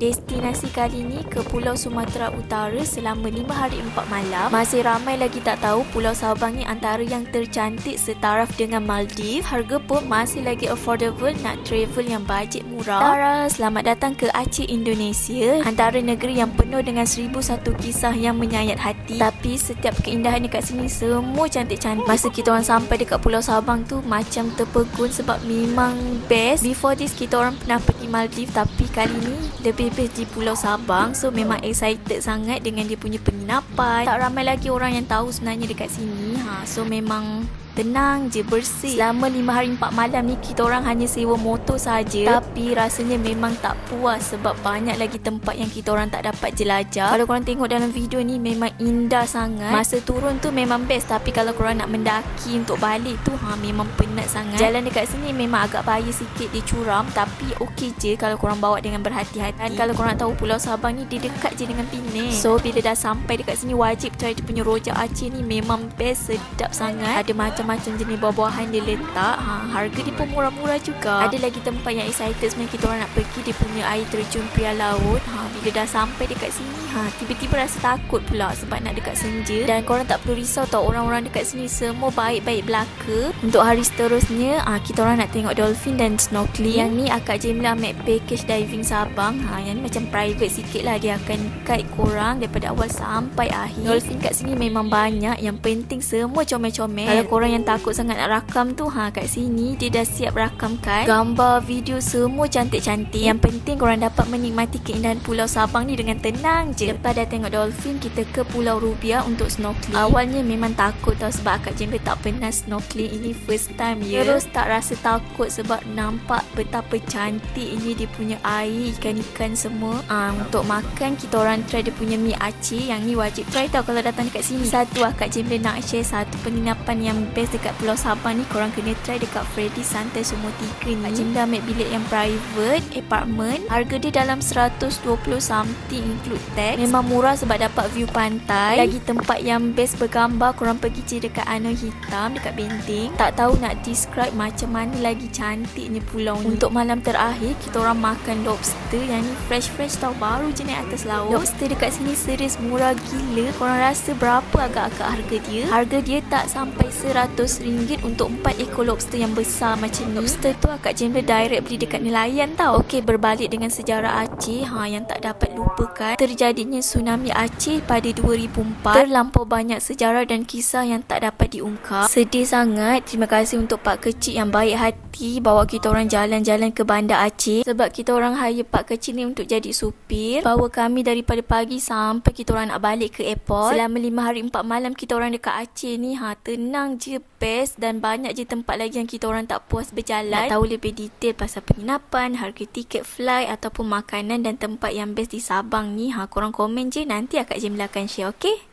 Destinasi kali ni ke Pulau Sumatera Utara selama 5 hari 4 malam. Masih ramai lagi tak tahu Pulau Sabang ni antara yang tercantik setaraf dengan Maldives. Harga pun masih lagi affordable nak travel yang bajet murah. Tara, selamat datang ke Aceh, Indonesia. Antara negeri yang penuh dengan 1001 kisah yang menyayat hati. Tapi setiap keindahan dekat sini semua cantik-cantik. Masa kita orang sampai dekat Pulau Sabang tu macam terpegun sebab memang best. Before this kita orang pernah pergi Maldives tapi kali ni lebih best di Pulau Sabang. So memang excited sangat dengan dia punya penginapan. Tak ramai lagi orang yang tahu sebenarnya dekat sini. So memang tenang je, bersih. Selama 5 hari 4 malam ni kita orang hanya sewa motor saja. Tapi rasanya memang tak puas sebab banyak lagi tempat yang kita orang tak dapat jelajah. Kalau korang tengok dalam video ni memang indah sangat. Masa turun tu memang best, tapi kalau korang nak mendaki untuk balik tu memang penat sangat. Jalan dekat sini memang agak bahaya sikit, dia curam, tapi okey je kalau korang bawa dengan berhati-hati. Dan kalau korang tahu Pulau Sabang ni dia dekat je dengan Penang. So bila dah sampai dekat sini wajib try dia punya rojak Aceh ni, memang best, sedap sangat. Ada macam-macam jenis buah-buahan dia letak. Harga dia pun murah-murah juga. Ada lagi tempat yang excited sebenarnya kita orang nak pergi, dia punya air terjun Pria Laut. Bila dah sampai dekat sini tiba-tiba rasa takut pula sebab nak dekat senja. Dan korang tak perlu risau tau, orang-orang dekat sini semua baik-baik belaka. Untuk hari seterusnya kita orang nak tengok dolphin dan snorkeling. Yang ni Akak Jemla ambil package diving Sabang. Yang ni macam private sikit lah, dia akan guide korang daripada awal sampai akhir. Dolphin kat sini memang banyak, yang penting semua comel-comel. Kalau korang yang takut sangat nak rakam tu, kat sini dia dah siap rakamkan gambar, video semua cantik-cantik. Yang penting korang dapat menikmati keindahan Pulau Sabang ni dengan tenang je. Lepas dah tengok dolphin, kita ke Pulau Rubiah untuk snorkeling. Awalnya memang takut tau sebab Akak Jemla tak pernah snorkeling, ini first time ya. Terus tak rasa takut sebab nampak betapa cantik ini dia punya air, ikan-ikan semua. Untuk makan kita orang try dia punya mi Aceh. Yang ni wajib try tau kalau datang dekat sini. Satu Akak Jemla nak share satu penginapan yang best dekat Pulau Sabang ni, korang kena try dekat Freddy Santai Sumur 3 ni. Akak Jemla ambil bilik yang private, apartment. Harga dia dalam 120 something include tax. Memang murah sebab dapat view pantai. Lagi tempat yang best bergambar, korang pergi je dekat Anoi Hitam dekat Benting. Tak tahu nak describe macam mana lagi cantiknya pulau ni. Untuk malam terakhir kita orang makan lobster. Yang ni fresh-fresh tau, baru je naik atas laut. Lobster dekat sini serius murah gila. Korang rasa berapa agak-agak harga dia? Harga dia tak sampai RM100 untuk 4 ekor lobster yang besar macam ni. Lobster tu Akak Jemla direct beli dekat nelayan tau. Okey, berbalik dengan sejarah Aceh yang tak dapat lupakan. Terjadinya tsunami Aceh pada 2004. Terlampau banyak sejarah dan kisah yang tak dapat diungkap. Sedih sangat. Terima kasih untuk Pak Kecil yang baik hati bawa kita orang jalan-jalan ke Bandar Aceh. Sebab kita orang hire Pak Kecil ni untuk jadi supir, bawa kami daripada pagi sampai kita orang nak balik ke airport. Selama 5 hari 4 malam kita orang dekat Aceh ni tenang je, best. Dan banyak je tempat lagi yang kita orang tak puas berjalan. Nak tahu lebih detail pasal penginapan, harga tiket flight ataupun makanan dan tempat yang best di Sabang ni, korang komen je, nanti Akak Jemla akan share, okey?